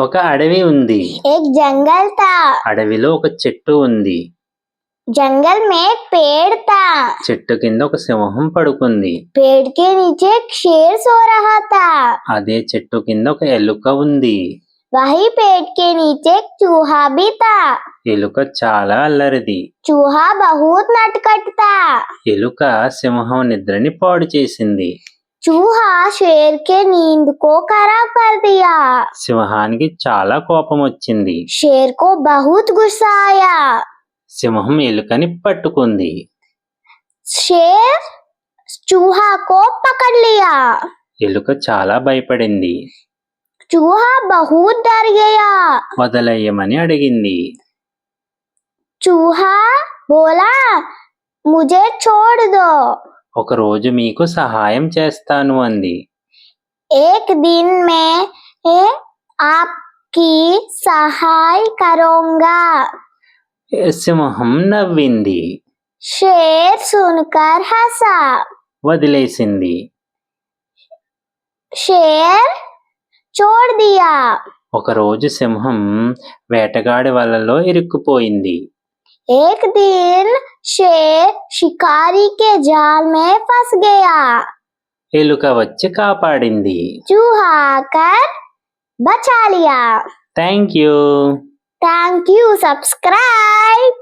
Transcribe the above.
ఒక అడవి ఉంది. एक जंगल था। అడవిలో ఒక చెట్టు ఉంది. जंगल में एक पेड़ था। చెట్టు కింద ఒక సింహం పడుకుంది. पेड़ के नीचे एक शेर सो रहा था। అదే చెట్టు కింద ఒక ఎలుక ఉంది. वही पेड़ के नीचे एक चूहा भी था। ఎలుక చాలా అల్లరిది. चूहा बहुत नटखट था। ఎలుక సింహం నిద్రని పాడు చేసింది. चूहा शेर के नींद को खराब कर दिया। సింహానికి చాలా కోపం వచ్చింది. शेर को बहुत गुस्सा आया। సింహం ఎలుకని పట్టుకుంది. शेर चूहा को पकड़ लिया। ఎలుక చాలా భయపడింది. चूहा बहुत डर गया। వదిలేయమని అడిగింది. चूहा बोला, मुझे छोड़ दो। ఒక రోజు మీకు సహాయం చేస్తాను అంది. एक दिन मैं आपकी सहाय करूंगा। సింహం నవ్వింది. शेर सुनकर हंसा। వదిలేసింది. शेर छोड़ दिया। ఒక రోజు సింహం వేటగాడి వలలో ఇరుక్కుపోయింది. एक दिन शेर शिकारी के जाल में फंस गया। ఎలుక వచ్చి కాపాడింది. चूहा आकर बचा लिया। Thank you. Thank you. Subscribe.